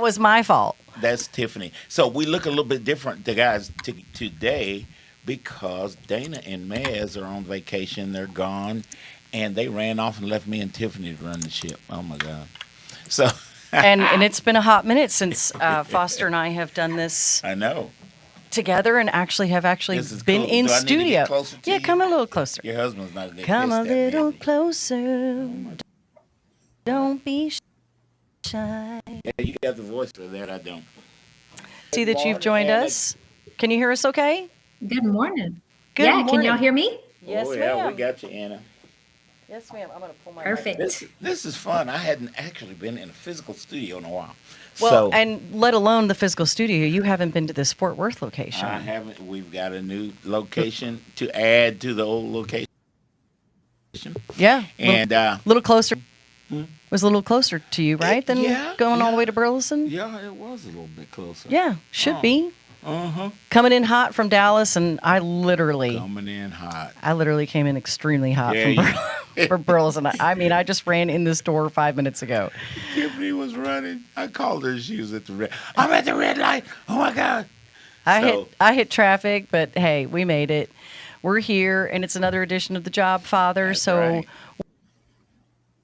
was my fault. That's Tiffany. So we look a little bit different, the guys, today because Dana and Maz are on vacation. They're gone, and they ran off and left me and Tiffany to run the ship. Oh my God! So And it's been a hot minute since Foster and I have done this I know together and actually this is been cool. in Do I need to studio. get closer to Yeah, you? come a little closer. Your husband's not that Come pissed a at me, is little he? closer. Oh my! Don't be shy. Yeah, you got the voice for that. I don't. See Good that you've morning, joined Anna. us. Can you hear us okay? Good morning. Good Yeah, can y'all morning. hear me? Yes, Oh yeah, we ma'am. got you, Anna. Yes, ma'am. I'm going to pull my mic. Perfect. This is fun. I hadn't actually been in a physical studio in a while. Well, So and let alone the physical studio, you haven't been to this Fort Worth location. I haven't. We've got a new location to add to the old location, Yeah, and little closer. Hmm? Was a little closer to you, right? Than yeah, going all the yeah, way to Burleson. yeah, it was a little bit closer. Yeah, should Oh, be uh-huh. coming in hot from Dallas, and I literally Coming in hot. came in extremely hot Yeah, from you, from Burleson. I mean, I just ran in this door 5 minutes ago. Tiffany was running. I called her. She was at the red. I'm at the red light. Oh my God. So I hit traffic, but hey, we made it. We're here, and it's another edition of the Jobfather. that's So right.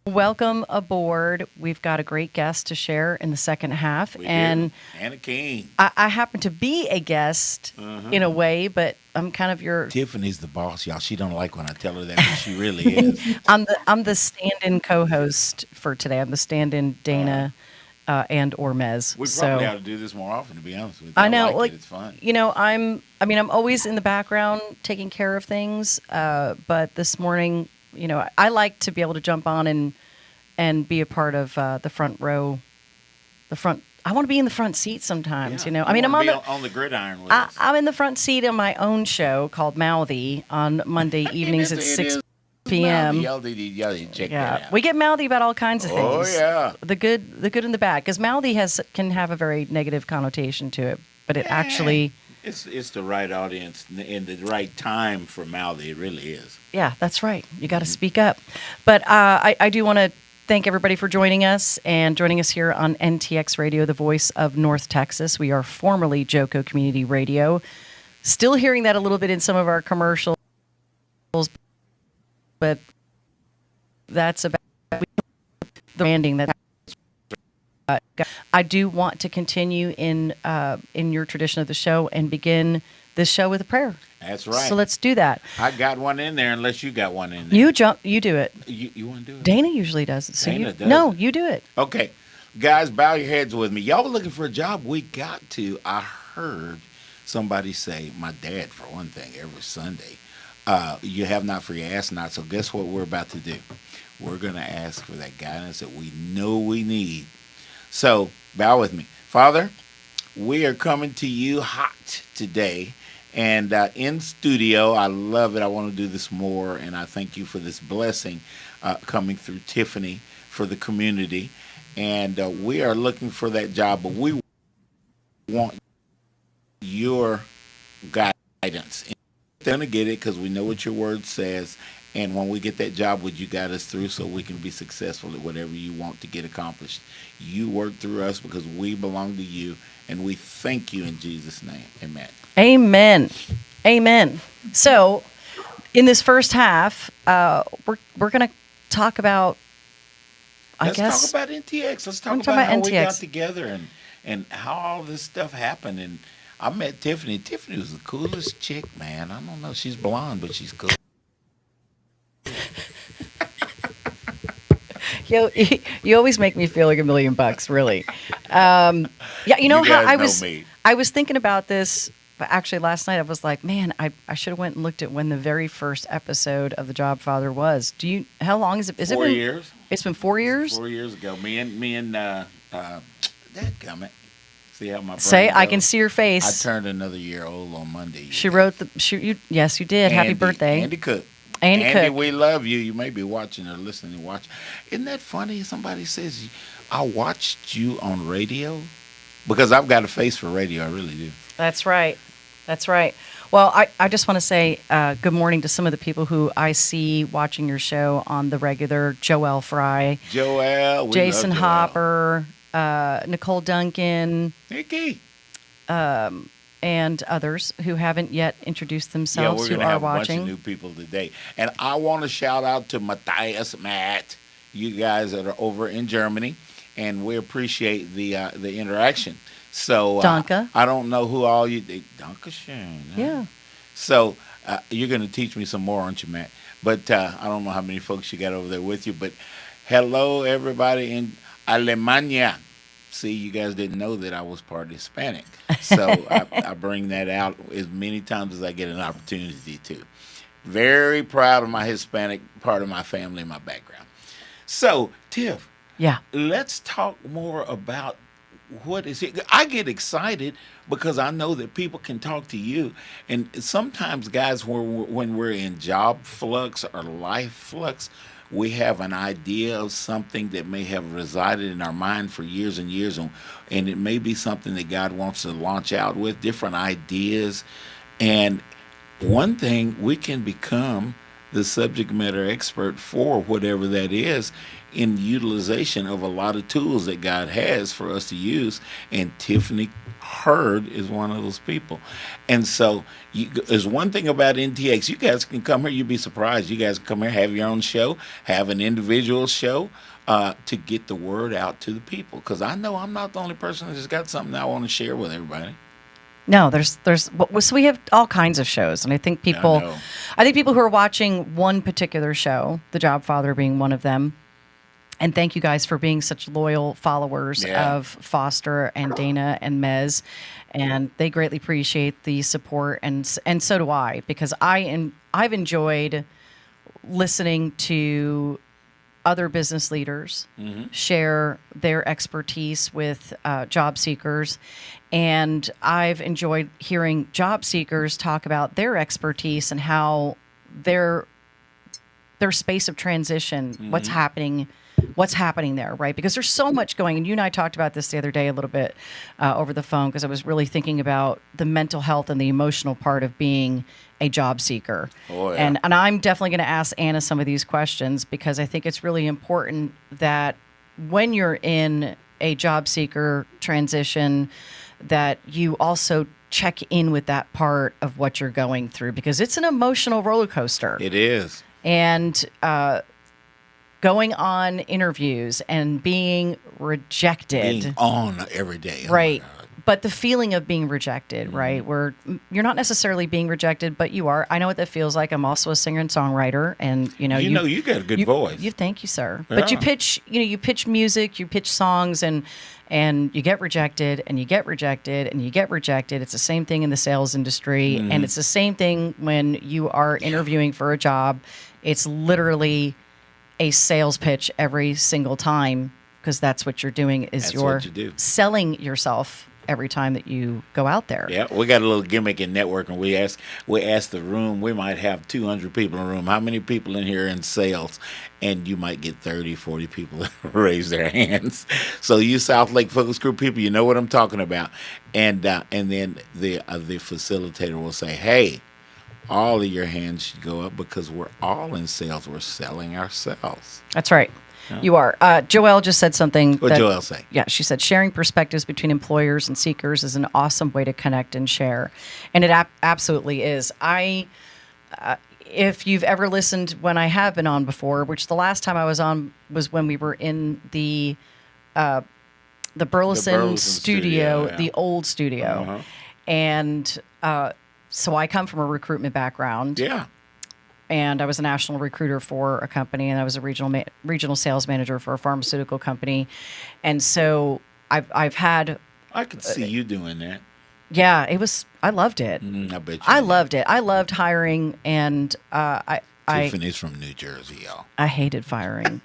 welcome aboard. We've got a great guest to share in the second half, We and do. Anna King. I happen to be a guest Uh-huh. in a way, but I'm kind of your Tiffany's the boss, y'all. She don't like when I tell her that, but she really is. I'm the stand-in co-host for today. I'm the stand-in Dana and or Mez. We So probably ought to do this more often, to be honest with you. I know, like like it. It's fun. I'm always in the background taking care of things. But this morning, I like to be able to jump on and be a part of the front row, the front. I want to be in the front seat sometimes. Yeah. I mean, I'm wanna on be the. on the gridiron with us. I'm in the front seat on my own show called Mouthy on Monday evenings at It 6 is p.m. Y'all need to check that Yeah, out. we get mouthy about all kinds of Oh, things. yeah. The good and the bad. Because mouthy can have a very negative connotation to it, but it actually, It's the right audience and the right time for Mouthy. It really is. yeah, that's right. You got to speak up. But I do want to thank everybody for joining us here on NTX Radio, the voice of North Texas. We are formerly Joco Community Radio. Still hearing that a little bit in some of our commercials, but that's about the branding that. I do want to continue in your tradition of the show and begin this show with a prayer. That's right. So let's do that. I got one in there unless you got one in there. You do it. You want to do it? Dana usually does it. So Dana does no, it. you do it. Okay. Guys, bow your heads with me. Y'all were looking for a job. We got to. I heard somebody say, my dad, for one thing, every Sunday, you have not for your ask not. So guess what we're about to do? We're going to ask for that guidance that we know we need. So bow with me. Father, we are coming to you hot today. And in studio, I love it. I want to do this more. And I thank you for this blessing coming through Tiffany for the community. And we are looking for that job, but we want your guidance. We're going to get it because we know what your word says. And when we get that job, would you guide us through so we can be successful at whatever you want to get accomplished? You work through us because we belong to you. And we thank you in Jesus' name. Amen. Amen. Amen. So, in this first half, we're going to talk about. Let's talk about NTX. Let's talk We're about talking about how we got NTX. together and how all this stuff happened. And I met Tiffany. Tiffany was the coolest chick, man. I don't know. She's blonde, but she's cool. You always make me feel like $1,000,000, really. Yeah, You how guys know me. I was thinking about this. But actually, last night I was like, man, I should have went and looked at when the very first episode of The Jobfather was. How long is it? Is 4 it been, years. It's been 4 years? 4 years ago. Me and dadgummit. See how my brain Say, I goes? can see your I face. turned another year old on Monday. She wrote yes, you did. Happy Andy, birthday. Andy Cook. Andy Cook. we love you. You may be watching or listening and watch. Isn't that funny? Somebody says, I watched you on radio. Because I've got a face for radio. I really do. That's right. That's right. Well, I just want to say good morning to some of the people who I see watching your show on the regular. Joel Fry, Joel. We Jason love Joel. Hopper, Nicole Duncan, Nikki. and others who haven't yet introduced Yeah, themselves we're who going to are have a bunch of watching. new people today. And I want to shout out to Matthias, Matt, you guys that are over in Germany, and we appreciate the interaction. So Donka. I don't know who all you. Dankeschön. Huh? Yeah. So you're going to teach me some more, aren't you, Matt? But I don't know how many folks you got over there with you. But hello, everybody in Alemania. See, you guys didn't know that I was part Hispanic. So I bring that out as many times as I get an opportunity to. Very proud of my Hispanic part of my family and my background. So, Tiff, Yeah. let's talk more about what is it. I get excited because I know that people can talk to you, and sometimes, guys, when we're in job flux or life flux, we have an idea of something that may have resided in our mind for years and years, and it may be something that God wants to launch out with different ideas. And one thing, we can become the subject matter expert for whatever that is in utilization of a lot of tools that God has for us to use. And Tiffany Hurd is one of those people. And so there's one thing about NTX. You guys can come here. You'd be surprised. You guys can come here, have your own show, have an individual show to get the word out to the people. Because I know I'm not the only person that's got something I want to share with everybody. No, so we have all kinds of shows, and I think know. people who are watching one particular show, The Jobfather being one of them, and thank you guys for being such loyal followers Yeah. of Foster and Dana and Mez, and they greatly appreciate the support, and so do I, because I've enjoyed listening to other business leaders share their expertise with job seekers. And I've enjoyed hearing job seekers talk about their expertise and how their space of transition, what's happening there, right? Because there's so much going, and you and I talked about this the other day a little bit over the phone, because I was really thinking about the mental health and the emotional part of being a job seeker. Oh, yeah. And I'm definitely going to ask Anna some of these questions, because I think it's really important that when you're in a job seeker transition, that you also check in with that part of what you're going through, because it's an emotional roller coaster. It is. And going on interviews and being rejected. Being on every day. Oh, Right. my God. But the feeling of being rejected, right? Where you're not necessarily being rejected, but you are. I know what that feels like. I'm also a singer and songwriter, and you You got a good voice. Thank you, sir. But you pitch music, you pitch songs, and you get rejected, and you get rejected, and you get rejected. It's the same thing in the sales industry, and it's the same thing when you are interviewing for a job. It's literally a sales pitch every single time, because that's what you're doing. That's you're what you do. selling yourself every time that you go out there. Yeah, we got a little gimmick in networking. We ask the room. We might have 200 people in the room. How many people in here in sales? And you might get 30, 40 people that raise their hands. So you South Lake Focus Group people, you know what I'm talking about. And then the facilitator will say, "Hey, all of your hands should go up, because we're all in sales. We're selling ourselves." That's right. You are. Joelle just said something. What Joelle say? Yeah, she said sharing perspectives between employers and seekers is an awesome way to connect and share, and it absolutely is. If you've ever listened when I have been on before, which the last time I was on was when we were in the Burleson studio, yeah. the old studio, and so I come from a recruitment background. Yeah. And I was a national recruiter for a company, and I was a regional sales manager for a pharmaceutical company, and so I've had. I could see you doing that. Yeah, I loved it. I bet you. I loved it. I loved hiring, and Tiffany's from New Jersey, y'all. I hated firing,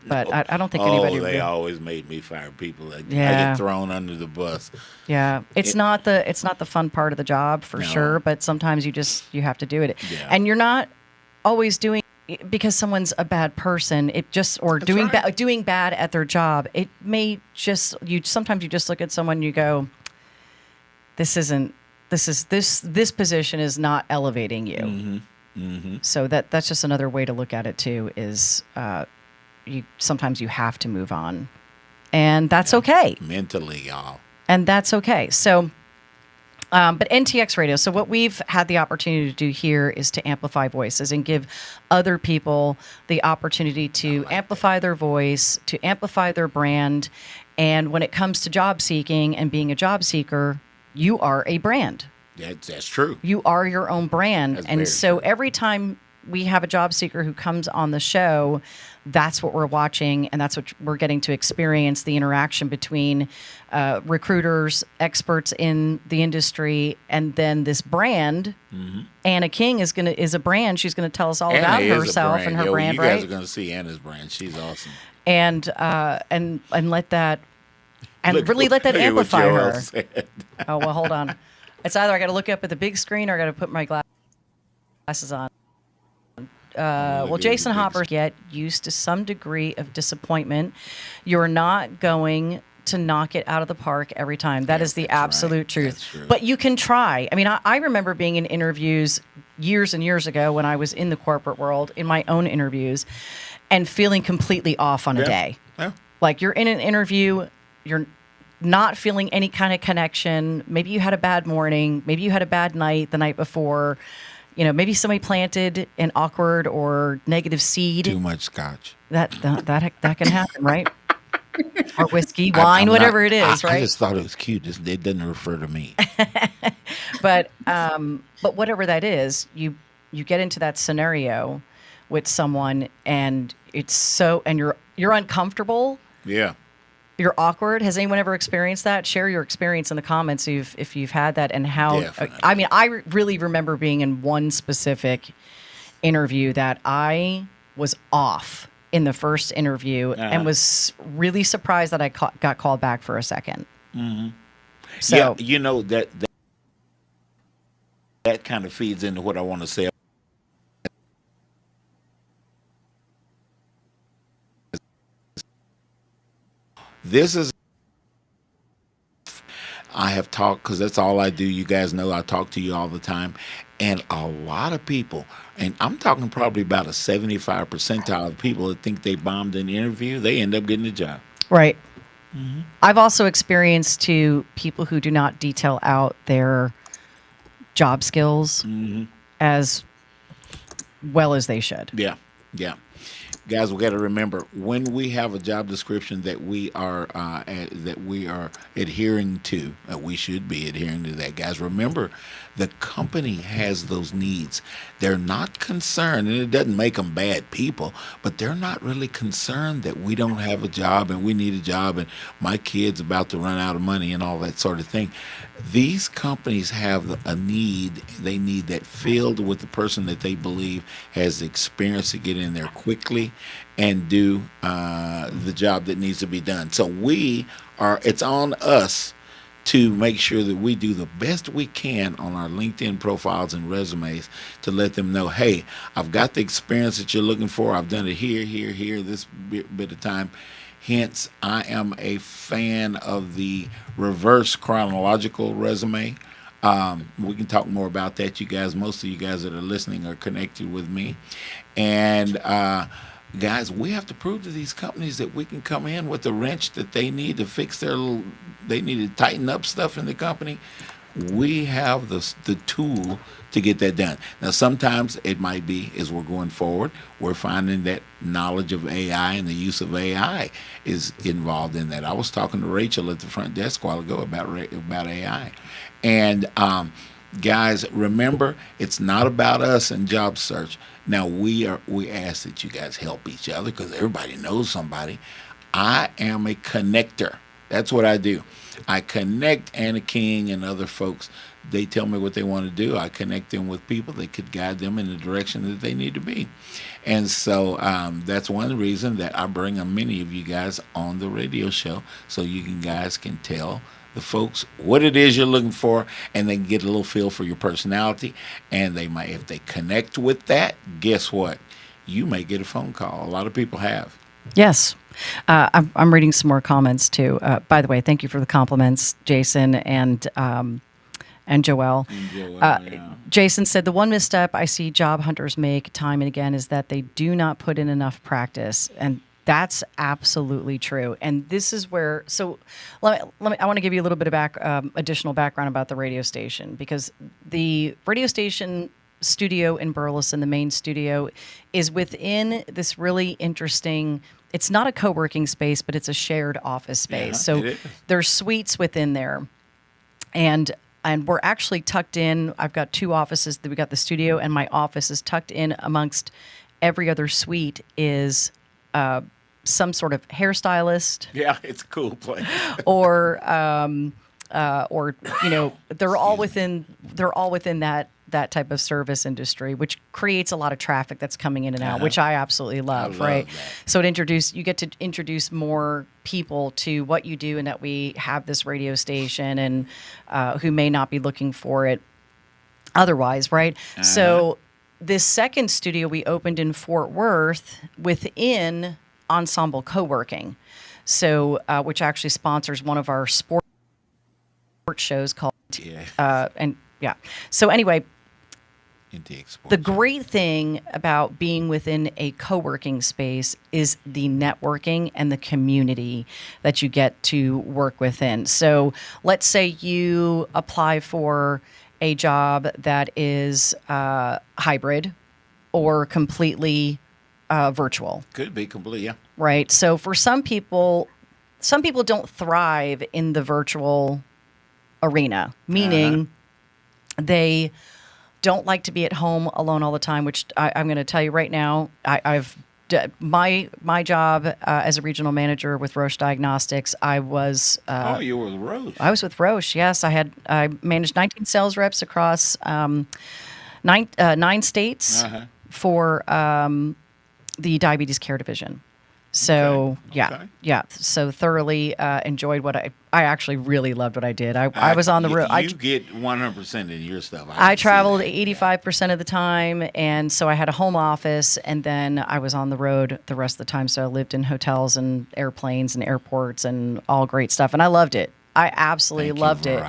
but I don't think anybody. They always made me fire people. I Yeah. get thrown under the bus. Yeah, it's not the fun part of the job for No. sure, but sometimes you have to do it, Yeah. and you're not always doing because someone's a bad person. It just doing right. doing bad at their job. It may just sometimes you just look at someone and you go, this position is not elevating you. So that's just another way to look at it too. Is sometimes you have to move on. And that's okay. Mentally, y'all. And that's okay. So, but NTX Radio. So what we've had the opportunity to do here is to amplify voices and give other people the opportunity to amplify their voice, to amplify their brand. And when it comes to job seeking and being a job seeker, you are a brand. That's true. You are your own brand. That's and very so true. every time we have a job seeker who comes on the show, that's what we're watching, and that's what we're getting to experience, the interaction between recruiters, experts in the industry, and then this brand. Anna King is a brand. She's going to tell us all about Anna is a herself brand. and her Yo, brand, you right? guys are going to see Anna's brand. She's awesome. And let that really let that look at what amplify Joel her. said. Oh, well, hold on. It's either I got to look up at the big screen or I got to put my glasses on. Well, Jason Hopper, get used to some degree of disappointment. You're not going to knock it out of the park every time. That is the absolute truth. That's true. But you can try. I mean, I remember being in interviews years and years ago when I was in the corporate world, in my own interviews, and feeling completely off on a day. Yeah. Like you're in an interview, you're not feeling any kind of connection. Maybe you had a bad morning. Maybe you had a bad night the night before. You know, maybe somebody planted an awkward or negative seed. Too much scotch. That can happen, right? Or whiskey, wine, whatever it is, right? I just thought it was cute. It doesn't refer to me. But whatever that is, you get into that scenario with someone, and you're uncomfortable. Yeah. You're awkward. Has anyone ever experienced that? Share your experience in the comments if you've had that and how. Definitely. I mean, I really remember being in one specific interview that I was off in the first interview and was really surprised that I got called back for a second. Mm-hmm. So, yeah, you know that kind of feeds into what I want to say. This is, I have talked, because that's all I do. You guys know I talk to you all the time. And a lot of people, and I'm talking probably about a 75 percentile of people that think they bombed an interview, they end up getting a job. right. Mm-hmm. I've also experienced people who do not detail out their job skills as well as they should. Yeah, yeah. Guys, we got to remember when we have a job description that we are adhering to. We should be adhering to that, guys. Remember, the company has those needs. They're not concerned, and it doesn't make them bad people, but they're not really concerned that we don't have a job and we need a job and my kid's about to run out of money and all that sort of thing. These companies have a need. They need that filled with the person that they believe has the experience to get in there quickly and do the job that needs to be done. So it's on us to make sure that we do the best we can on our LinkedIn profiles and resumes to let them know, hey, I've got the experience that you're looking for. I've done it here, this bit of time. Hence, I am a fan of the reverse chronological resume. We can talk more about that. You guys, most of you guys that are listening are connected with me. And guys, we have to prove to these companies that we can come in with the wrench that they need to fix they need to tighten up stuff in the company. We have the tool to get that done. Now, sometimes it might be, as we're going forward, we're finding that knowledge of AI and the use of AI is involved in that. I was talking to Rachel at the front desk a while ago about AI. And guys, remember, it's not about us in job search. Now, we ask that you guys help each other because everybody knows somebody. I am a connector. That's what I do. I connect Anna King and other folks. They tell me what they want to do. I connect them with people that could guide them in the direction that they need to be. And so that's one reason that I bring many of you guys on the radio show so guys can tell the folks what it is you're looking for, and they can get a little feel for your personality. And they might, if they connect with that, guess what? You may get a phone call. A lot of people have. Yes. I'm reading some more comments too. By the way, thank you for the compliments, Jason and Joelle. Yeah. Jason said, the one misstep I see job hunters make time and again is that they do not put in enough practice. And That's absolutely true. And this is where, so I want to give you a little bit of additional background about the radio station, because the radio station studio in Burleson, the main studio, is within this really interesting, it's not a co-working space, but it's a shared office space. Yeah, so it is. there's suites within there. And we're actually tucked in. I've got two offices. We got the studio, and my office is tucked in amongst every other suite is some sort of hairstylist, Yeah, it's a cool place. or they're all within that type of service industry, which creates a lot of traffic that's coming in and out, which I absolutely love. Right. That. So you get to introduce more people to what you do, and that we have this radio station, and who may not be looking for it otherwise. Right. So this second studio we opened in Fort Worth within Ensemble Co-working, so which actually sponsors one of our sports shows called So anyway, the great thing about being within a co-working space is the networking and the community that you get to work within. So let's say you apply for a job that is hybrid or completely virtual. Could be complete, yeah. Right. So for some people don't thrive in the virtual arena, meaning they don't like to be at home alone all the time, which I'm going to tell you right now. My job as a regional manager with Roche Diagnostics, I was. You were with Roche. I was with Roche. Yes, I managed 19 sales reps across 9 states for the diabetes care division. So yeah. So thoroughly enjoyed what I actually really loved what I did. I was on the road. You get 100% in your stuff. I traveled 85% of the time, and so I had a home office, and then I was on the road the rest of the time. So I lived in hotels and airplanes and airports and all great stuff, and I loved it. I absolutely loved it.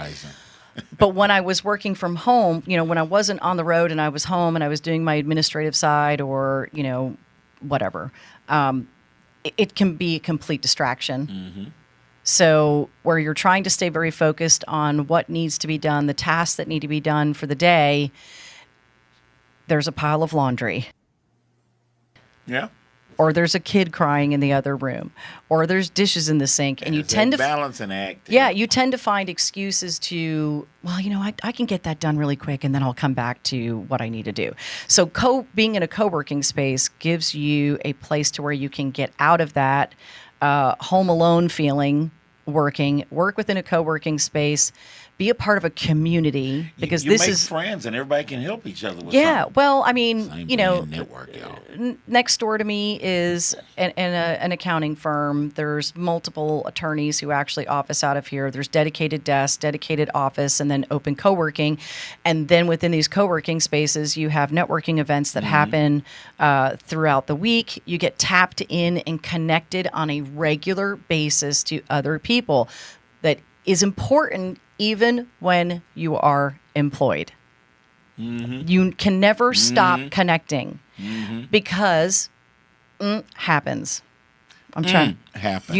But when I was working from home, when I wasn't on the road and I was home and I was doing my administrative side or whatever. It can be a complete distraction. Mm-hmm. So where you're trying to stay very focused on what needs to be done, the tasks that need to be done for the day, there's a pile of laundry. Yeah. Or there's a kid crying in the other room, or there's dishes in the sink, and you tend to balance and act. Yeah, you tend to find excuses to, I can get that done really quick, and then I'll come back to what I need to do. So being in a co-working space gives you a place to where you can get out of that home alone feeling, work within a co-working space, be a part of a community, because you this make is friends and everybody can help each other with something. Well, I mean, network, y'all. Next door to me is an accounting firm. There's multiple attorneys who actually office out of here. There's dedicated desks, dedicated office, and then open co-working. And then within these co-working spaces, you have networking events that happen throughout the week. You get tapped in and connected on a regular basis to other people. That is important even when you are employed. Mm-hmm. You can never stop connecting because happens. I'm trying. Happens.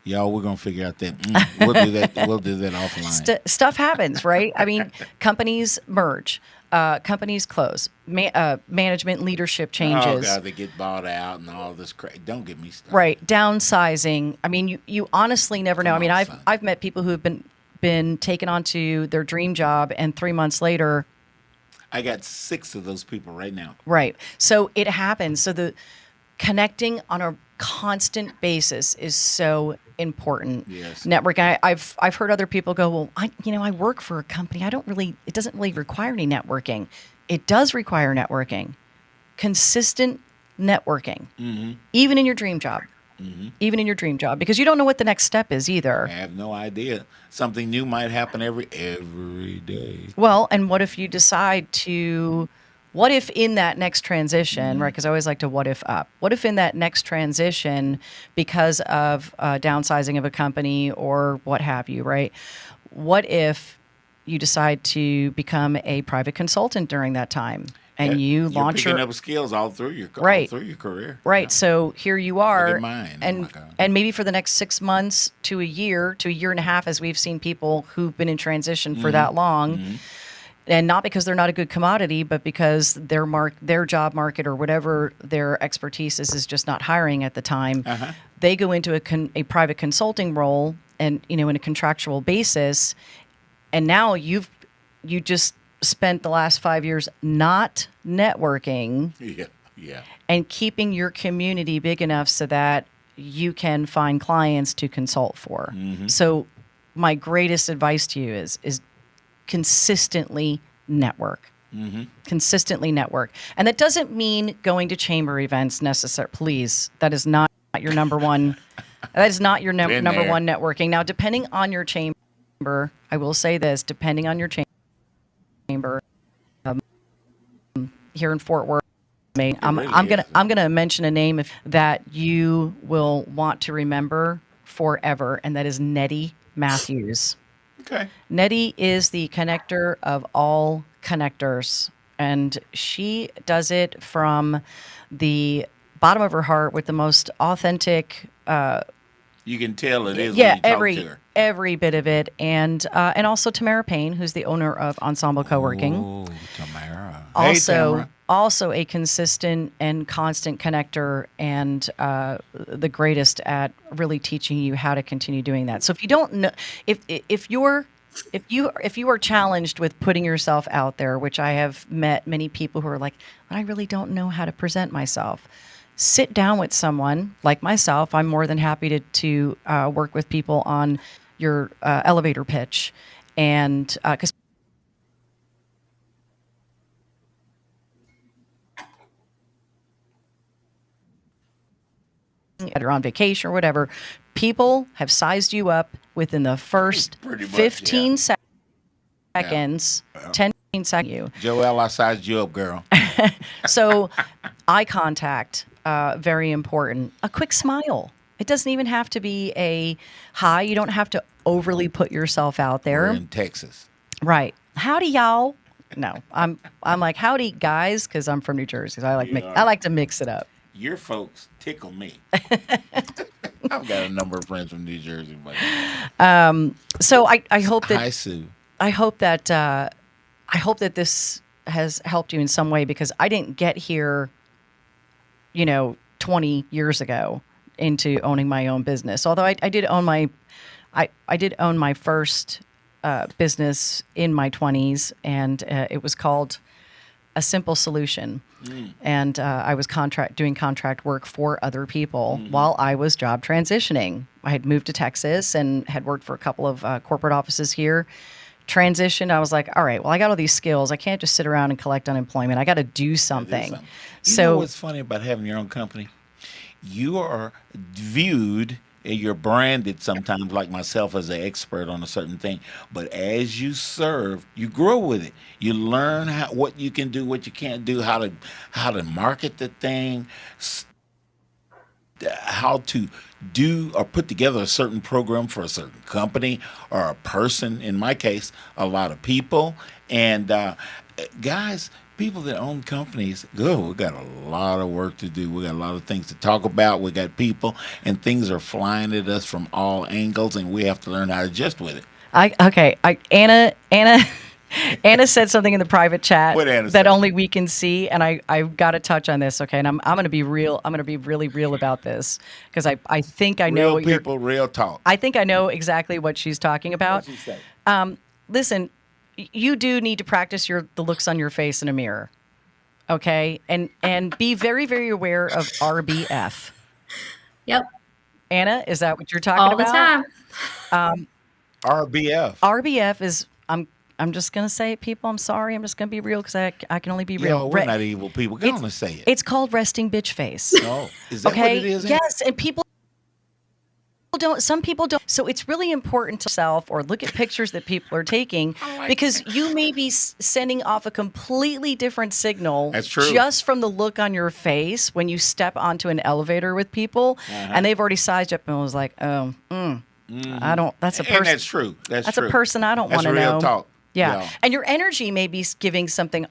Y'all, we're going to figure out that. We'll do that. We'll do that offline. Stuff happens, right? I mean, companies merge. Companies close. Management leadership changes. Oh, God, they get bought out and all this crap. Don't get me started. Right. Downsizing. I mean, you honestly never know. I mean, I've met people who have been taken onto their dream job, and 3 months later, I got 6 of those people right now. Right. So it happens. So the connecting on a constant basis is so important. Yes. Networking. I've heard other people go, well, I work for a company. It doesn't really require any networking. It does require networking. Consistent networking. Mm-hmm. Even in your dream job. Mm-hmm. Even in your dream job, because you don't know what the next step is either. I have no idea. Something new might happen every day. Well, and what if you decide to? What if in that next transition, right? Because I always like to what if up. What if in that next transition, because of downsizing of a company or what have you, right? What if you decide to become a private consultant during that time? and you You're launch picking your up skills all through your right. career. Right. Yeah. So here you Look are, at mine. Oh and my God. and maybe for the next 6 months to a year and a half, as we've seen people who've been in transition for that long, and not because they're not a good commodity, but because their job market or whatever their expertise is just not hiring at the time. They go into a private consulting role, and in a contractual basis, and now you just spent the last 5 years not networking Yeah. Yeah. and keeping your community big enough so that you can find clients to consult for. So my greatest advice to you is consistently network. Consistently network. And that doesn't mean going to chamber events necessarily. Please, that is not your number one. That is not your number there. one networking. Now, depending on your chamber, I will say this, depending on your chamber, here in Fort Worth, I'm really gonna is. I'm gonna mention a name that you will want to remember forever, and that is Nettie Matthews. Okay. Nettie is the connector of all connectors, and she does it from the bottom of her heart with the most authentic. You can tell it is Yeah, when you talk to her. every bit of it, and also Tamara Payne, who's the owner of Ensemble Co-working. Oh, Tamara. Hey, Tamara. Also a consistent and constant connector, and the greatest at really teaching you how to continue doing that. So if you don't know, if you are challenged with putting yourself out there, which I have met many people who are like, I really don't know how to present myself. Sit down with someone like myself. I'm more than happy to work with people on your elevator pitch, and because you're on vacation or whatever, people have sized you up within the first Pretty much, 15 yeah. seconds, Yeah. 10 seconds. You. Joelle, I sized you up, girl. So eye contact, very important. A quick smile. It doesn't even have to be a hi. You don't have to overly put yourself out there. We're in Texas. Right. Howdy, y'all. No, I'm like howdy, guys, because I'm from New Jersey. So I like to mix it up. Your folks tickle me. I've got a number of friends from New Jersey. But So I hope that hi, Sue. I hope that this has helped you in some way, because I didn't get here, 20 years ago into owning my own business. Although I did own my first business in my 20s, and it was called A Simple Solution. And I was doing contract work for other people while I was job transitioning. I had moved to Texas and had worked for a couple of corporate offices here. Transitioned, I was like, all right, well, I got all these skills. I can't just sit around and collect unemployment. I got to do something. You know what's funny about having your own company? You are viewed and you're branded sometimes, like myself, as an expert on a certain thing. But as you serve, you grow with it. You learn what you can do, what you can't do, how to market the thing, how to do or put together a certain program for a certain company or a person. In my case, a lot of people. And guys, people that own companies, we got a lot of work to do. We got a lot of things to talk about. We got people, and things are flying at us from all angles, and we have to learn how to adjust with it. Anna said something in the private chat What that only we can see, and I've got to touch on this, okay? And I'm going to be real. I'm going to be really real about this, because I think I know Real people, real talk. I think I know exactly what she's talking about. What'd she say? Listen, you do need to practice the looks on your face in a mirror, okay? And be very, very aware of RBF. Yep. Anna, is that what you're talking All about? the time. RBF. RBF is I'm just gonna say it, people. I'm sorry. I'm just gonna be real, because I can only be real. We're not evil people. Go on and say it. It's called resting bitch face. No, is that Okay. what it is? Yes, and some people don't. So it's really important to self or look at pictures that people are taking, because you may be sending off a completely different signal. That's true. Just from the look on your face when you step onto an elevator with people, and they've already sized you up and was like, I don't. That's a person. And that's true. That's true. a person I don't want to know. That's real talk. Yeah. And your energy may be giving something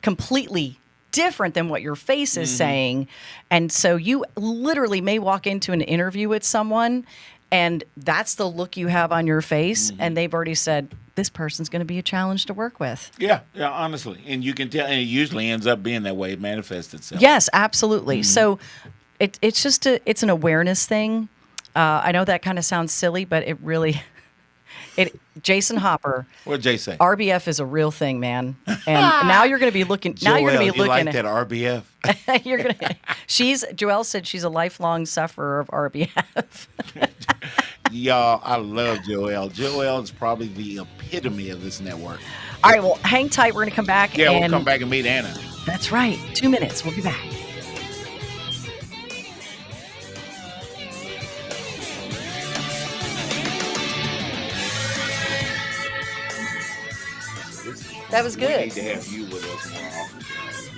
completely different than what your face is saying. And so you literally may walk into an interview with someone and that's the look you have on your face. And they've already said, this person's going to be a challenge to work with. Yeah, honestly. And you can tell, and it usually ends up being that way. It manifests itself. Yes, absolutely. So it's just it's an awareness thing. I know that kind of sounds silly, but it really, Jason Hopper. What'd Jay say? RBF is a real thing, man. And now you're going to be looking. Now you're going to be you looking like that RBF? You're going to. Joelle said she's a lifelong sufferer of RBF. Y'all, I love Joelle. Joelle is probably the epitome of this network. All right, well, hang tight. We're going to come back. Yeah, we'll come back and meet Anna. That's right. 2 minutes. We'll be back. That was good. We need to have you with us more often.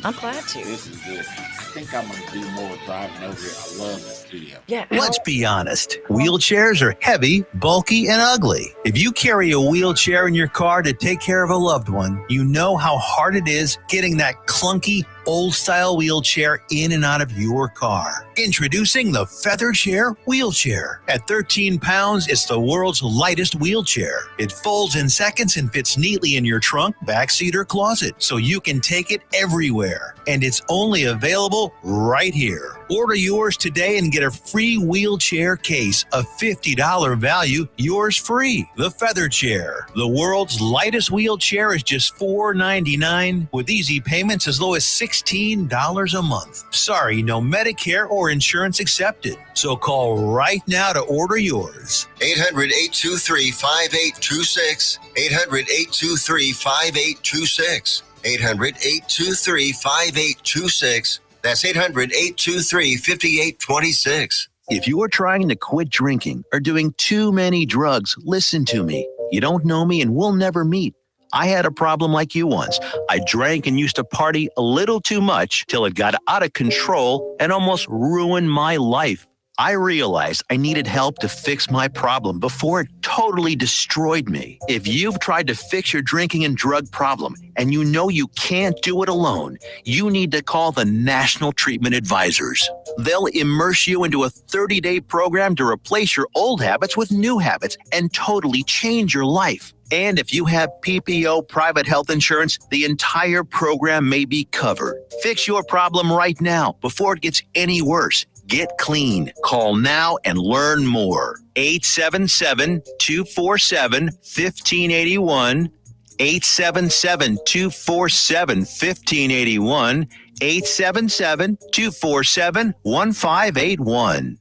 I'm glad to. This is good. I think I'm going to do more driving over here. I love the studio. Yeah. Let's be honest. Wheelchairs are heavy, bulky, and ugly. If you carry a wheelchair in your car to take care of a loved one, you know how hard it is getting that clunky, old-style wheelchair in and out of your car. Introducing the Feather Chair Wheelchair. At 13 pounds, it's the world's lightest wheelchair. It folds in seconds and fits neatly in your trunk, backseat, or closet, so you can take it everywhere. And it's only available right here. Order yours today and get a free wheelchair case, a $50 value, yours free. The Feather Chair. The world's lightest wheelchair is just $4.99 with easy payments as low as $16 a month. Sorry, no Medicare or insurance accepted. So call right now to order yours. 800-823-5826. 800-823-5826. 800-823-5826. That's 800-823-5826. If you are trying to quit drinking or doing too many drugs, listen to me. You don't know me and we'll never meet. I had a problem like you once. I drank and used to party a little too much till it got out of control and almost ruined my life. I realized I needed help to fix my problem before it totally destroyed me. If you've tried to fix your drinking and drug problem and you know you can't do it alone, you need to call the National Treatment Advisors. They'll immerse you into a 30-day program to replace your old habits with new habits and totally change your life. And if you have PPO private health insurance, the entire program may be covered. Fix your problem right now before it gets any worse. Get clean. Call now and learn more. 877-247-1581. 877-247-1581. 877-247-1581.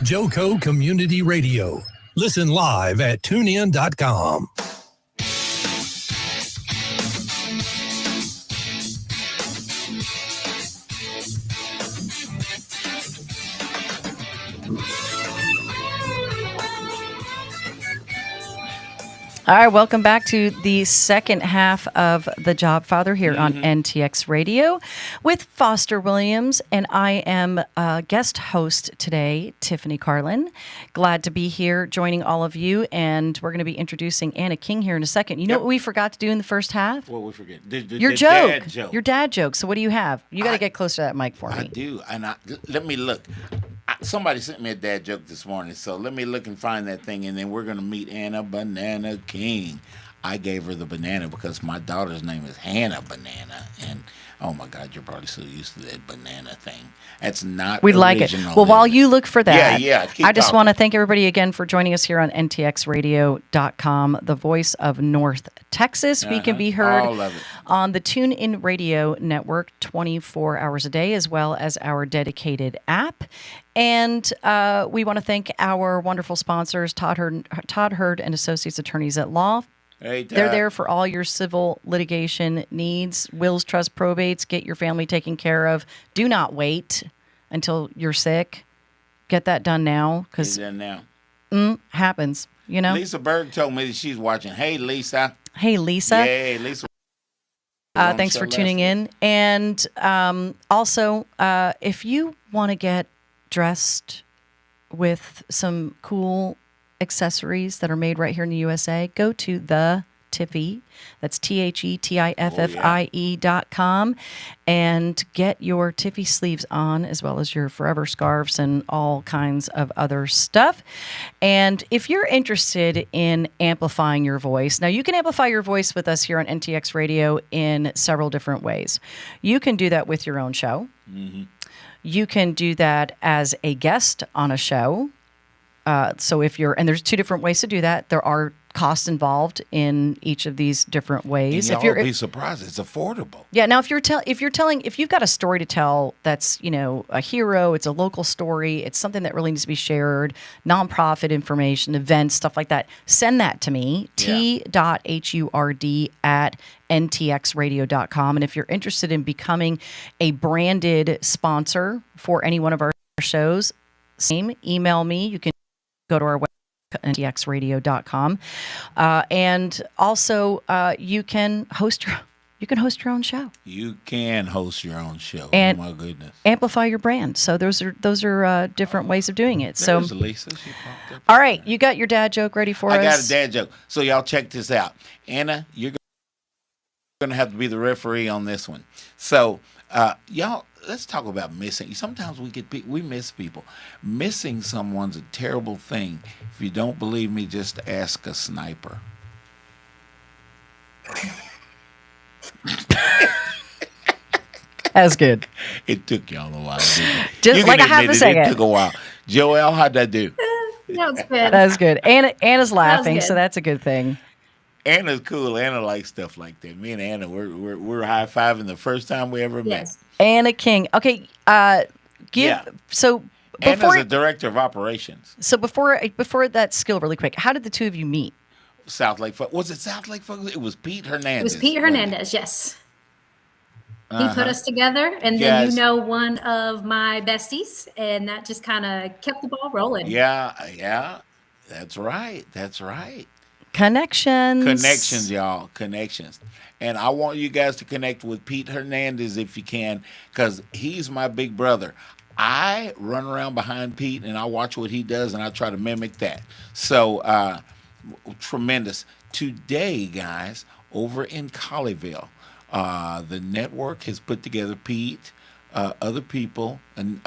Joco Community Radio. Listen live at tunein.com. All right, welcome back to the second half of the Jobfather here on NTX Radio with Foster Williams, and I am guest host today, Tiffany Carlen. Glad to be here joining all of you, and we're going to be introducing Anna King here in a second. You know what we forgot to do in the first half? What we forget? Your the joke. Dad joke. Your dad joke. So what do you have? You got to get close to that mic for me. I do, and let me look. Somebody sent me a dad joke this morning, so let me look and find that thing, and then we're going to meet Anna Banana King. I gave her the banana because my daughter's name is Hannah Banana, and oh my God, you're probably so used to that banana thing. That's not We like it. Well, while you look for that, keep I just talking. want to thank everybody again for joining us here on ntxradio.com, the voice of North Texas. We can be heard All of it. on the TuneIn Radio network 24 hours a day, as well as our dedicated app. And we want to thank our wonderful sponsors, Todd Hurd and Associates Attorneys at Law. Hey, They're Todd. there for all your civil litigation needs, wills, trust, probates. Get your family taken care of. Do not wait until you're sick. Get that done now, He's because in now. happens, you know? Lisa Berg told me that she's watching. Hey, Lisa. Hey, Lisa. Yay, Lisa. Thanks for tuning in. And also, if you want to get dressed with some cool accessories that are made right here in the USA, go to the Tiffy. That's TheTiffie.com, and get your Tiffy sleeves on, as well as your forever scarves and all kinds of other stuff. And if you're interested in amplifying your voice, now you can amplify your voice with us here on NTX Radio in several different ways. You can do that with your own show. Mm-hmm. You can do that as a guest on a show. So if you're, and there's two different ways to do that. There are costs involved in each of these different ways. And y'all will be surprised, it's affordable. Yeah. Now, if you've got a story to tell that's, a hero, it's a local story, it's something that really needs to be shared, nonprofit information, events, stuff like that, send that to me, t.hurd@ntxradio.com. And if you're interested in becoming a branded sponsor for any one of our shows, email me. You can go to our website, ntxradio.com. And also, you can host your own show. You can host your own show. And oh my goodness. Amplify your brand. So those are different ways of doing it. There's So Lisa. She popped up. All right, you got your dad joke ready for us? I got a dad joke. So y'all check this out. Anna, you're going to have to be the referee on this one. So y'all, let's talk about missing. Sometimes we miss people. Missing someone's a terrible thing. If you don't believe me, just ask a sniper. That's good. It took y'all a while. Didn't it? Just You like can a half admit a second. It took a while. Joelle, how'd that do? That was good. That's good. Anna's laughing, good. so that's a good thing. Anna's cool. Anna likes stuff like that. Me and Anna, we're high fiving the first time we ever met. Yes. Anna King. Okay, so before Anna's a director of operations. so before that skill, really quick, how did the two of you meet? South Lake. Was it South Lake? It was Pete Hernandez. It was Pete Hernandez, yes. He Uh-huh. put us together, and then Yes. one of my besties, and that just kind of kept the ball rolling. Yeah. That's right. Connections, y'all. Connections. And I want you guys to connect with Pete Hernandez if you can, because he's my big brother. I run around behind Pete, and I watch what he does, and I try to mimic that. So, tremendous. Today, guys, over in Colleyville, the network has put together Pete, other people, and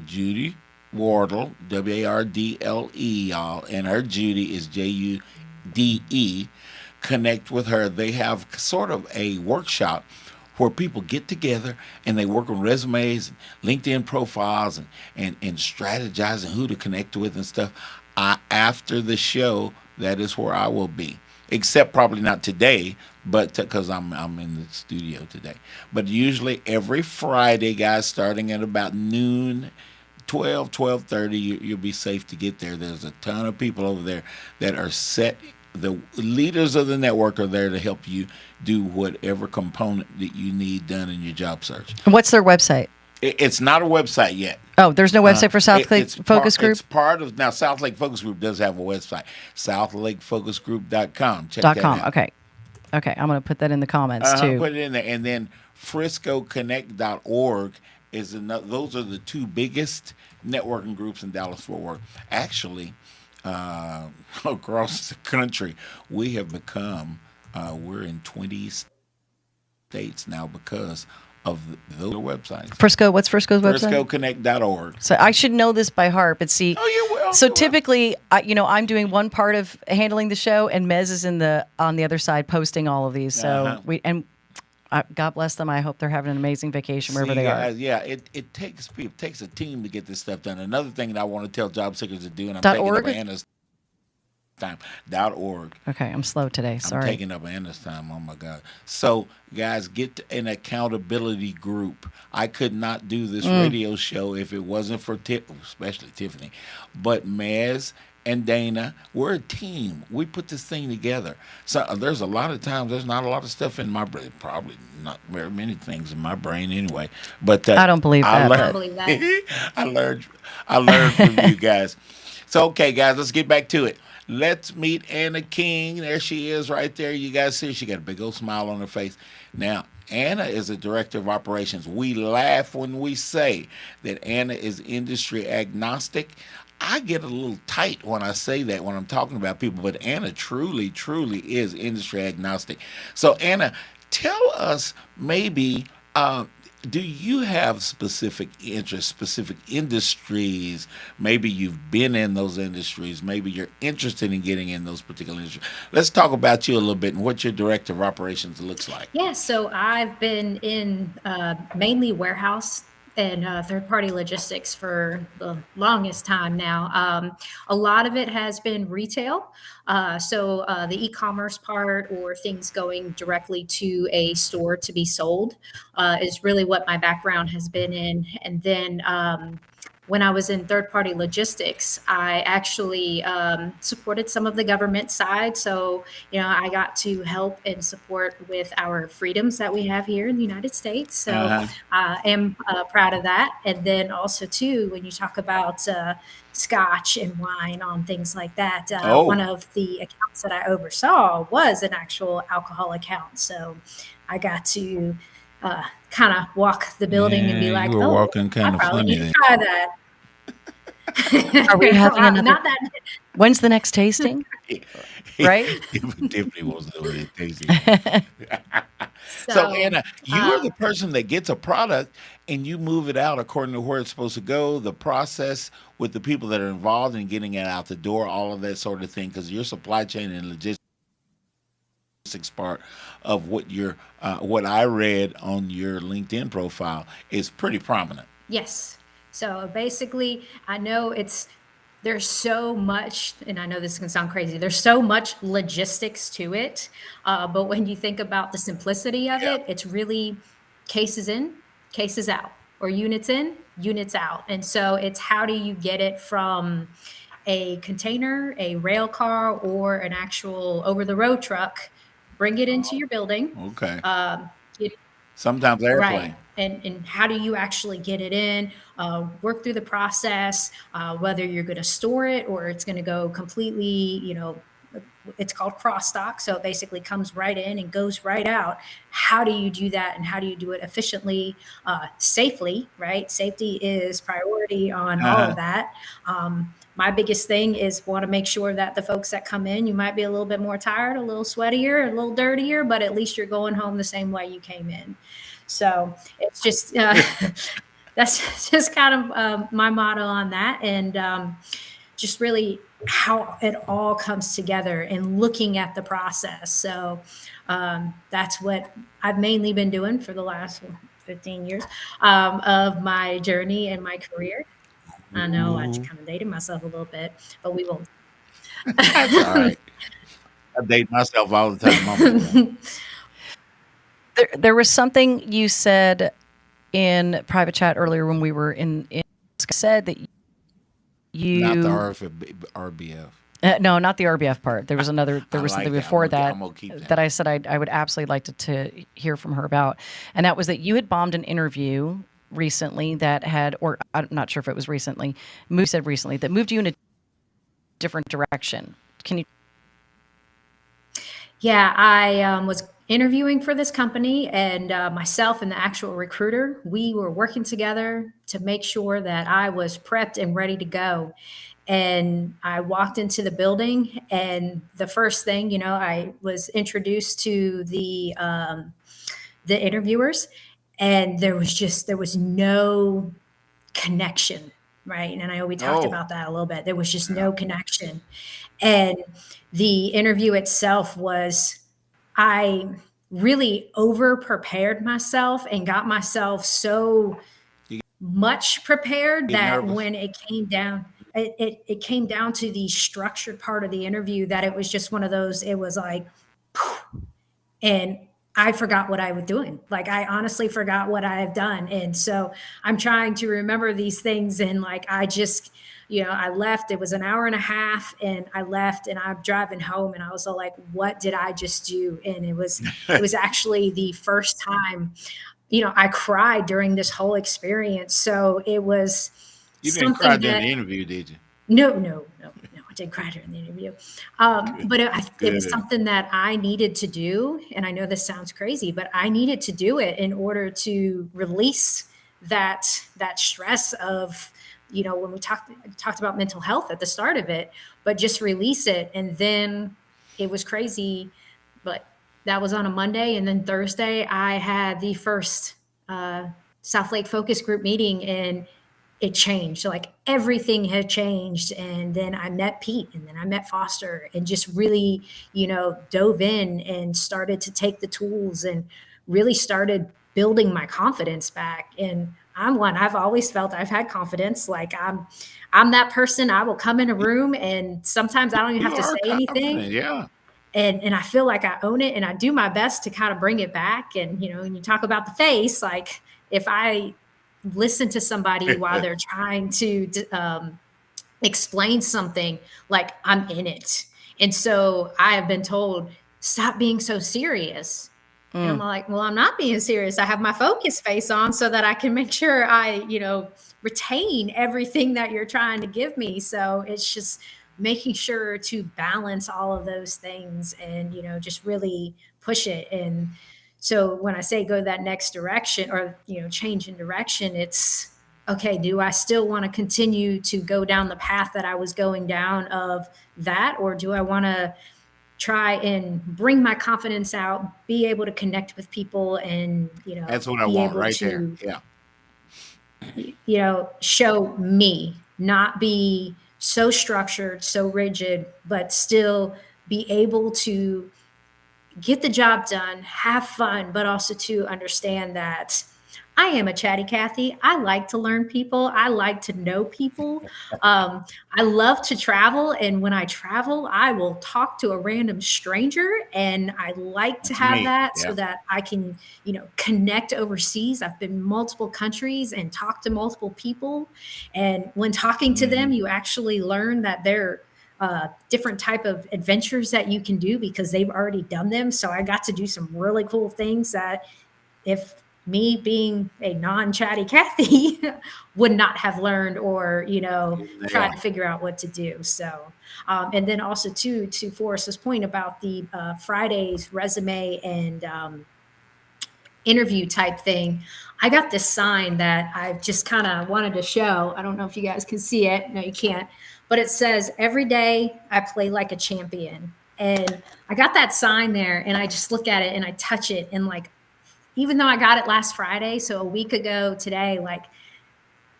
Judy Wardle, Wardle, y'all, and her Judy is Jude. Connect with her. They have sort of a workshop where people get together and they work on resumes and LinkedIn profiles and strategizing who to connect with and stuff. After the show, that is where I will be. Except probably not today, but because I'm in the studio today. But usually every Friday, guys, starting at about noon, 12:30, you'll be safe to get there. There's a ton of people over there that are set. The leaders of the network are there to help you do whatever component that you need done in your job search. What's their website? It's not a website yet. Oh, there's no website for South Lake Focus Group? It's part of, now South Lake Focus Group does have a website, southlakefocusgroup.com. Check that .com. out. Okay, I'm going to put that in the comments too. Put it in there. And then friscoconnect.org is another. Those are the two biggest networking groups in Dallas-Fort Worth. Actually, across the country, we have become, we're in 20 states now because of those websites. Frisco, what's Frisco's website? friscoconnect.org. So I should know this by heart, but see. Oh, you will. So You will. typically, I'm doing one part of handling the show, and Mez is on the other side posting all of these. So God bless them. I hope they're having an amazing vacation wherever they are. Yeah, it takes people, takes a team to get this stuff done. Another thing that I want to tell job seekers to do, and I'm taking .org? up Anna's time. .org. Okay, I'm slow today. Sorry. I'm taking up Anna's time. Oh my God. So guys, get an accountability group. I could not do this radio show if it wasn't for especially Tiffany, but Mez and Dana, we're a team. We put this thing together. So there's a lot of times there's not a lot of stuff in my brain. Probably not very many things in my brain anyway. But I don't believe that. I don't believe that. I learned from you guys. So okay, guys, let's get back to it. Let's meet Anna King. There she is right there. You guys see she got a big old smile on her face. Now, Anna is a director of operations. We laugh when we say that Anna is industry agnostic. I get a little tight when I say that when I'm talking about people, but Anna truly, truly is industry agnostic. So, Anna, tell us maybe, do you have specific interests, specific industries? Maybe you've been in those industries. Maybe you're interested in getting in those particular industries. Let's talk about you a little bit and what your director of operations looks like. Yeah, so I've been in mainly warehouse and third-party logistics for the longest time now. A lot of it has been retail, so the e-commerce part or things going directly to a store to be sold is really what my background has been in. And then when I was in third party logistics, I actually supported some of the government side. So, I got to help and support with our freedoms that we have here in the United States. So Uh-huh. I am proud of that. And then also, too, when you talk about scotch and wine on things like that, Oh, one of the accounts that I oversaw was an actual alcohol account. So I got to kind of walk the building and yeah, be you like, were oh, walking I kind of probably funny need to then. try that. Are we having Well, another? not that. When's the next tasting? Right? Tiffany was doing it tasting. So So, Anna, you're the um, person that gets a product and you move it out according to where it's supposed to go, the process with the people that are involved in getting it out the door, all of that sort of thing, because your supply chain and logistics part of what I read on your LinkedIn profile is pretty prominent. yes. So basically, I know there's so much, and I know this can sound crazy, there's so much logistics to it. But when you think about the simplicity of Yeah. it, it's really cases in, cases out, or units in, units out. And so it's how do you get it from a container, a rail car, or an actual over the road truck, bring it into your building. Okay. Get Sometimes Right. airplane. And how do you actually get it in? Work through the process, whether you're going to store it or it's going to go completely, it's called cross stock. So it basically comes right in and goes right out. How do you do that? And how do you do it efficiently, safely, right? Safety is priority on all of Uh-huh. that. My biggest thing is want to make sure that the folks that come in, you might be a little bit more tired, a little sweatier, a little dirtier, but at least you're going home the same way you came in. So it's just that's just kind of my motto on that, and just really how it all comes together and looking at the process. So that's what I've mainly been doing for the last 15 years of my journey and my career. I know I Ooh, kind of dated myself a little bit, but we won't. that's all right. I date myself all the time. I'm old. There was something you said in private chat earlier when we were in said that Not the you RBF. no, not the RBF part. There was another. There I was something like that. before that I'm gonna keep that. that I said I would absolutely like to hear from her about, and that was that you had bombed an interview recently that had, or I'm not sure if it was recently. Said recently that moved you in a different direction. Can you? Yeah, I was interviewing for this company, and myself and the actual recruiter, we were working together to make sure that I was prepped and ready to go. And I walked into the building, and the first thing, I was introduced to the interviewers, and there was no connection, right? And I know we talked Oh, about that a little bit. There was just yeah. no connection. And the interview itself was, I really over prepared myself and got myself so You much prepared get that nervous? when it came down to the structured part of the interview, that it was just one of those, it was like, and I forgot what I was doing. Like I honestly forgot what I have done. And so I'm trying to remember these things. And like, I just, I left, it was an hour and a half and I left and I'm driving home and I was all like, what did I just do? And it was actually the first time, I cried during this whole experience. So it was You didn't cry something during that, the interview, did you? no, no, no, no. I did cry during the interview, Good. but it was Good. something that I needed to do, and I know this sounds crazy, but I needed to do it in order to release that stress of when we talked about mental health at the start of it, but just release it. And then it was crazy, but that was on a Monday. And then Thursday, I had the first South Lake focus group meeting, and it changed. So like everything had changed. And then I met Pete, and then I met Foster, and just really, dove in and started to take the tools and really started building my confidence back. And I've always felt I've had confidence. Like I'm that person. I will come in a room and sometimes I don't even have You to are say anything. confident, yeah. And I feel like I own it, and I do my best to kind of bring it back. And, when you talk about the face, like if I listen to somebody while they're trying to explain something, like I'm in it. And so I have been told, stop being so serious. And I'm like, well, I'm not being serious. I have my focus face on so that I can make sure I, retain everything that you're trying to give me. So it's just making sure to balance all of those things and, just really push it. And so when I say go that next direction or, change in direction, it's okay, do I still want to continue to go down the path that I was going down of that? Or do I want to try and bring my confidence out, be able to connect with people and, That's what I be want able right there. to, Yeah. show me, not be so structured, so rigid, but still be able to get the job done, have fun, but also to understand that I am a chatty Cathy. I like to learn people. I like to know people. I love to travel. And when I travel, I will talk to a random stranger. And I like to That's have me. that so Yeah. that I can, connect overseas. I've been multiple countries and talked to multiple people. And when talking to them, you actually learn that they're different type of adventures that you can do because they've already done them. So I got to do some really cool things that if me being a non-chatty Cathy would not have learned or, Yeah. tried to figure out what to do. So, and then also to Forrest's point about the Friday's resume and interview type thing, I got this sign that I just kind of wanted to show. I don't know if you guys can see it. No, you can't. But it says, every day I play like a champion. And I got that sign there and I just look at it and I touch it. And like, even though I got it last Friday, so a week ago today, like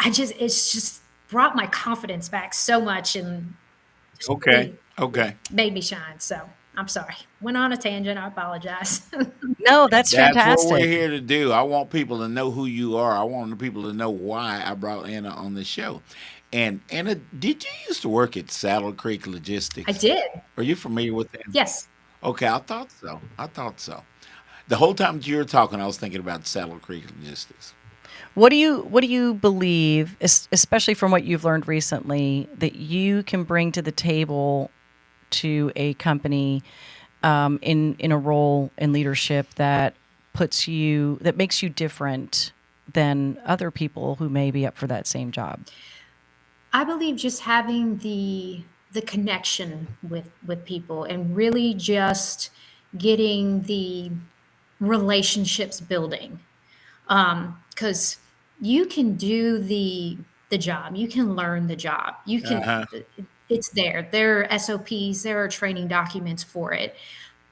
it's just brought my confidence back so much and just Okay. really Okay. made me shine. So I'm sorry. Went on a tangent. I apologize. No, that's That's what we're fantastic. here to do. I want people to know who you are. I want the people to know why I brought Anna on the show. And Anna, did you used to work at Saddle Creek I Logistics? did. Are you familiar with that? Yes. Okay, I thought so. I thought so. The whole time you were talking, I was thinking about Saddle Creek Logistics. What do you believe, especially from what you've learned recently, that you can bring to the table to a company in a role in leadership that makes you different than other people who may be up for that same job? I believe just having the connection with people and really just getting the relationships building. Because you can do the job, you can learn the job, you can. Uh-huh. It's there. There are SOPs, there are training documents for it,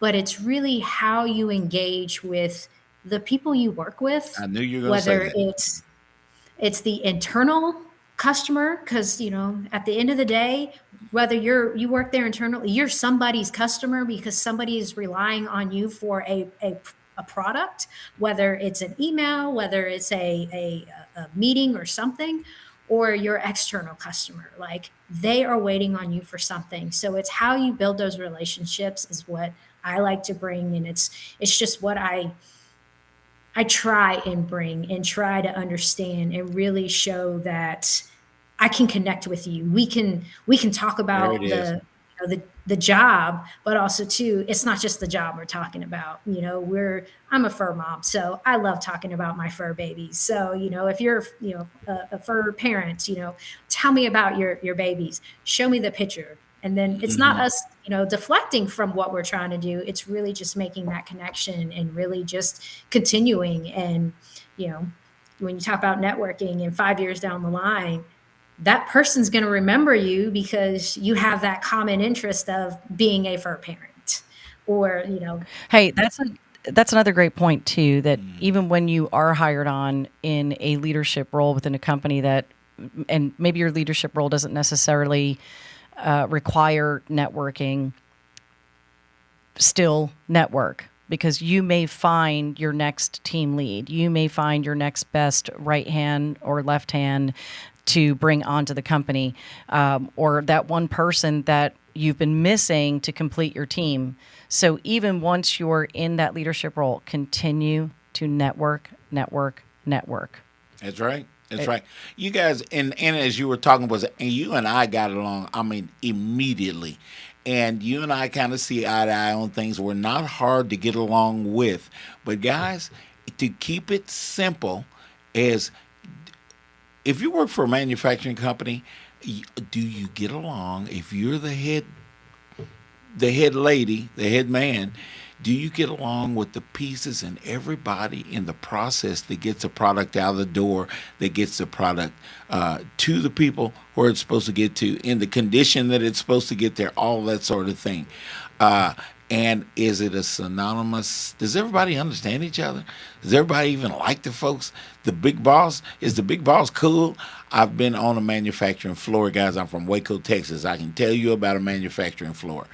but it's really how you engage with the people you work with, I knew you were going to say whether that. it's the internal customer, because at the end of the day, whether you work there internally, you're somebody's customer because somebody is relying on you for a product, whether it's an email, whether it's a meeting or something, or your external customer, like they are waiting on you for something. So it's how you build those relationships is what I like to bring, and it's just what I try and bring and try to understand and really show that I can connect with you. We can talk There it about is. the job, but also too, it's not just the job we're talking about. I'm a fur mom, so I love talking about my fur babies. So if you're a fur parent, tell me about your babies. Show me the picture. And then it's not Hmm. us, deflecting from what we're trying to do. It's really just making that connection and really just continuing. And, when you talk about networking and 5 years down the line, that person's going to remember you because you have that common interest of being a fur parent, or, Hey, that's another great point too. That even when you are hired on in a leadership role within a company that, and maybe your leadership role doesn't necessarily require networking, still network, because you may find your next team lead. You may find your next best right hand or left hand to bring onto the company, or that one person that you've been missing to complete your team. So even once you're in that leadership role, continue to network, network, network. That's right. That's right. You guys, and as you were talking, and you and I got along, I mean, immediately. And you and I kind of see eye to eye on things. We're not hard to get along with. But guys, to keep it simple, is if you work for a manufacturing company, do you get along? If you're the head lady, the head man, do you get along with the pieces and everybody in the process that gets the product out of the door, that gets the product to the people where it's supposed to get to, in the condition that it's supposed to get there, all that sort of thing? And is it a synonymous? Does everybody understand each other? Does everybody even like the folks? The big boss? Is the big boss cool? I've been on a manufacturing floor, guys. I'm from Waco, Texas. I can tell you about a manufacturing floor.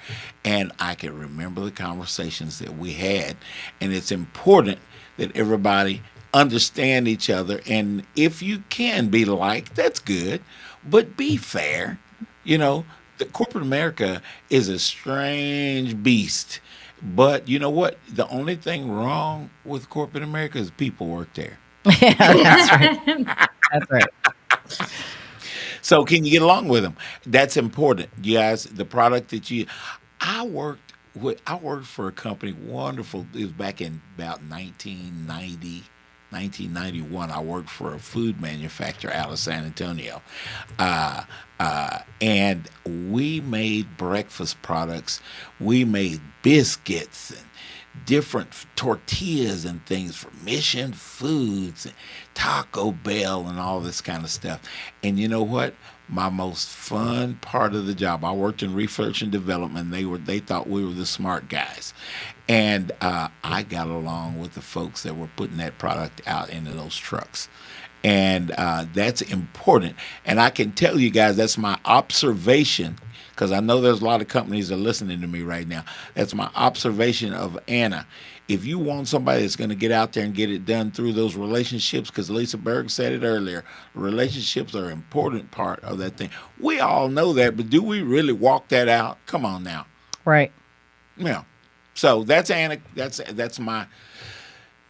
And I can remember the conversations that we had. And it's important that everybody understand each other. And if you can be liked, that's good. But be fair. You know, the corporate America is a strange beast. But you know what? The only thing wrong with corporate America is people work there. Yeah, that's right. That's right. So can you get along with them? That's important. You guys, the product that I worked for a company, wonderful. It was back in about 1990, 1991. I worked for a food manufacturer out of San Antonio. And we made breakfast products. We made biscuits and different tortillas and things for Mission Foods and Taco Bell and all this kind of stuff. And you know what? My most fun part of the job, I worked in research and development. They thought we were the smart guys. And I got along with the folks that were putting that product out into those trucks. And that's important. And I can tell you guys, that's my observation, because I know there's a lot of companies that are listening to me right now. That's my observation of Anna. If you want somebody that's going to get out there and get it done through those relationships, because Lisa Berg said it earlier, relationships are an important part of that thing. We all know that, but do we really walk that out? Come on now. Right. Yeah. So that's Anna. That's my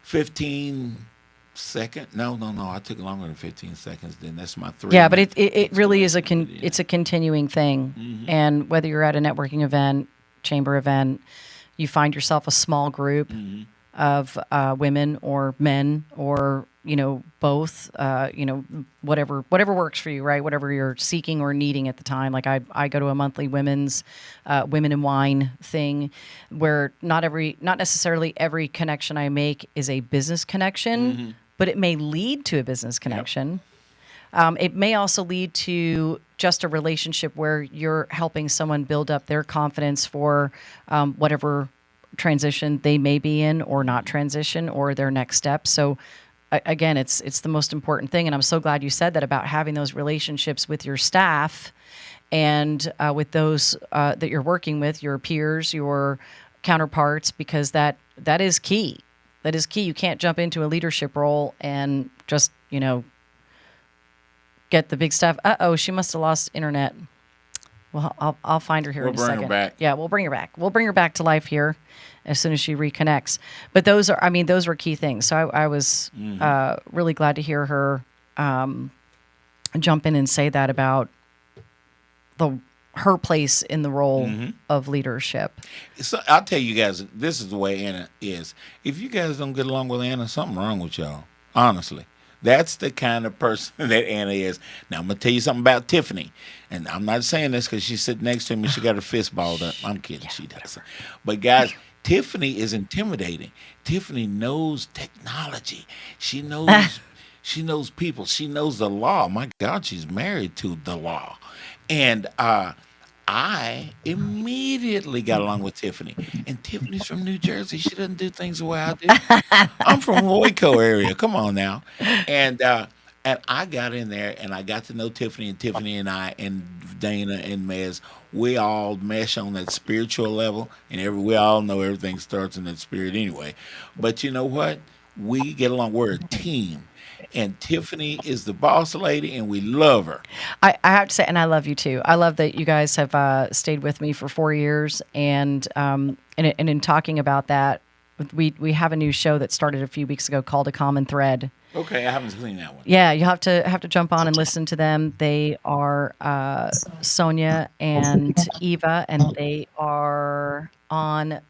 15-second. No. I took longer than 15 seconds. Then that's my 3. Yeah, but it really is it's a continuing thing. Mm-hmm. And whether you're at a networking event, chamber event, you find yourself a small group mm-hmm. of women or men, or both. Whatever works for you, right? Whatever you're seeking or needing at the time. Like I go to a monthly women's women in wine thing, where not necessarily every connection I make is a business connection, mm-hmm. but it may lead to a business connection. Yep. It may also lead to just a relationship where you're helping someone build up their confidence for whatever transition they may be in, or not transition, or their next step. So again, it's the most important thing. And I'm so glad you said that about having those relationships with your staff and with those that you're working with, your peers, your counterparts, because that is key. That is key. You can't jump into a leadership role and just, get the big stuff. She must have lost internet. Well, I'll find her here in a second. We'll bring her back. Yeah, we'll bring her back. We'll bring her back to life here as soon as she reconnects. But those were key things. So I was mm-hmm. Really glad to hear her jump in and say that about her place in the role mm-hmm. of leadership. So I'll tell you guys, this is the way Anna is. If you guys don't get along with Anna, something wrong with y'all, honestly. That's the kind of person that Anna is. Now, I'm going to tell you something about Tiffany. And I'm not saying this because she's sitting next to me. She got her fist balled up. I'm kidding. She doesn't. But, guys, Tiffany is intimidating. Tiffany knows technology. She knows She knows people. She knows the law. My God, she's married to the law. And I immediately got along with Tiffany. And Tiffany's from New Jersey. She doesn't do things the way I do. I'm from Waco area. Come on now. And I got in there and I got to know Tiffany, and Tiffany and I and Dana and Mez. We all mesh on that spiritual level, and we all know everything starts in that spirit anyway. But you know what? We get along. We're a team. And Tiffany is the boss lady, and we love her. I have to say, and I love you too. I love that you guys have stayed with me for 4 years, and in talking about that, we have a new show that started a few weeks ago called A Common Thread. Okay, I haven't seen that one. Yeah, you have to jump on and listen to them. They are Sonia and Eva, and they are on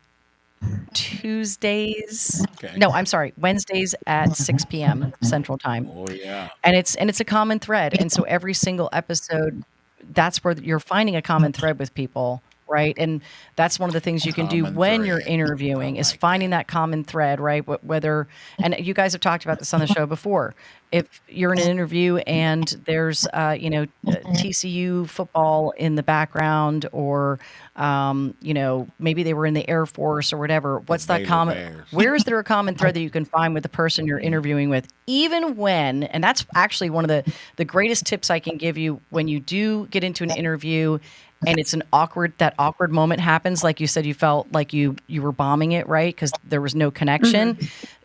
Tuesdays. Okay. No, I'm sorry, Wednesdays at 6 p.m. Central Time. Oh yeah. And it's a common thread. And so every single episode, that's where you're finding a common thread with people, right? And that's one of the things you can do Common when you're thread. interviewing I is like finding that common thread, right? Whether, and you guys have talked about this on the show before. If you're in an interview and there's, TCU football in the background, or, maybe they were in the Air Force or whatever, what's that Baylor common? Bears. Where is there a common thread that you can find with the person you're interviewing with, even when, and that's actually one of the greatest tips I can give you when you do get into an interview and it's that awkward moment happens. Like you said, you felt like you were bombing it, right? Because there was no connection.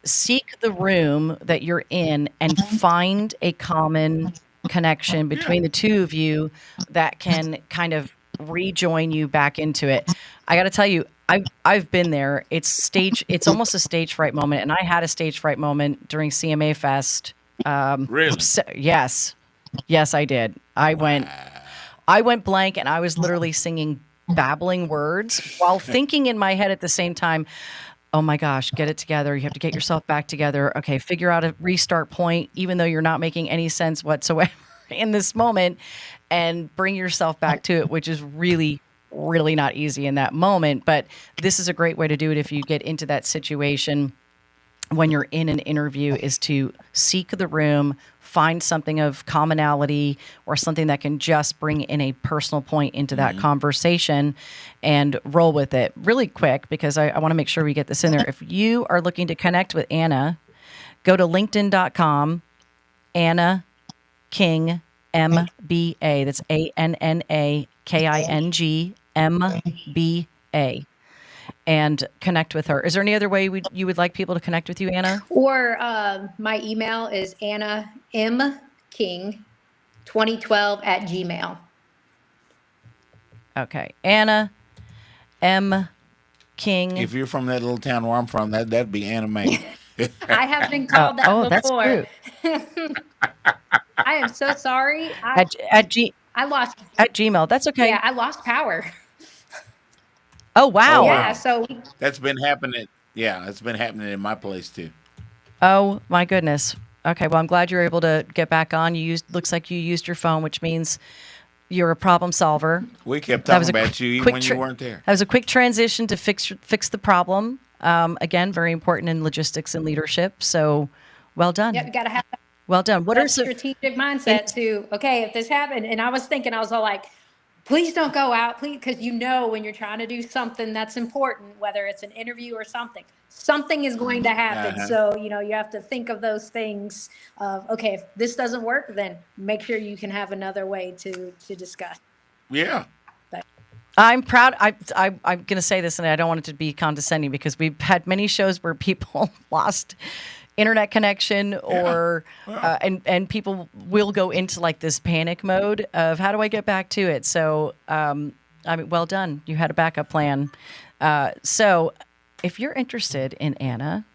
Seek the room that you're in and find a common connection between the two of you that can kind of rejoin you back into it. I got to tell you, I've been there. It's almost a stage fright moment, and I had a stage fright moment during CMA Fest. Really? Yes, I did. I went blank, and I was literally singing babbling words while thinking in my head at the same time, oh my gosh, get it together. You have to get yourself back together. Okay, figure out a restart point, even though you're not making any sense whatsoever in this moment, and bring yourself back to it, which is really, really not easy in that moment. But this is a great way to do it if you get into that situation when you're in an interview, is to seek the room, find something of commonality or something that can just bring in a personal point into that conversation and roll with it really quick, because I want to make sure we get this in there. If you are looking to connect with Anna, go to linkedin.com, Anna King MBA. That's ANNAKING MBA. And connect with her. Is there any other way you would like people to connect with you, Anna? Or my email is annamking2012@gmail. Okay. Anna M. King. If you're from that little town where I'm from, that'd be anime. I have been called that that's before. true. I am so sorry. At Gmail. That's okay. Yeah, I lost power. Oh, wow. Yeah, so That's been happening. Yeah, it's been happening in my place too. Oh, my goodness. Okay. Well, I'm glad you're able to get back on. Looks like you used your phone, which means you're a problem solver. We kept That was talking a about you even quick when you weren't there. That was a quick transition to fix the problem. Again, very important in logistics and leadership. So well done. you got to have Well done. What that are some, strategic mindset to, okay, if this happened, and I was all like, please don't go out, please, because when you're trying to do something that's important, whether it's an interview or something is going to happen. Uh-huh. So, you have to think of those things of, okay, if this doesn't work, then make sure you can have another way to discuss. Yeah. I'm proud. I'm going to say this, and I don't want it to be condescending, because we've had many shows where people lost internet connection or and people will go into like this panic mode of how do I get back to it. So well done. You had a backup plan. So if you're interested in Anna,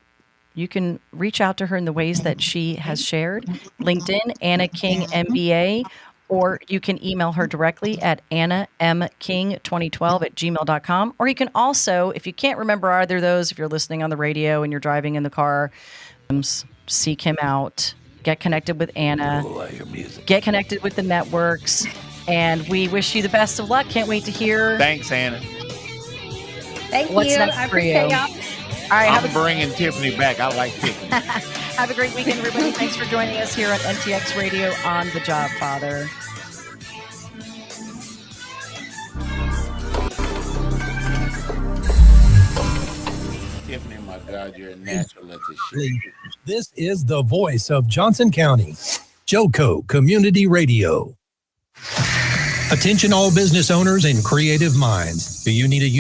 you can reach out to her in the ways that she has shared. LinkedIn, Anna King MBA, or you can email her directly at annamking2012@gmail.com. Or you can also, if you can't remember either of those, if you're listening on the radio and you're driving in the car, seek him out, get connected with Anna, get connected with the networks, and we wish you the best of luck. Can't wait to hear. Thanks, Anna. Thank What's you. next I for you? appreciate y'all. All right, I'm bringing Tiffany back. I like Tiffany. Have a great weekend, everybody. Thanks for joining us here on NTX Radio on the Jobfather. Tiffany, my God, you're a natural at this show. This is the voice of Johnson County, Joco Community Radio. Attention all business owners and creative minds. Do you need a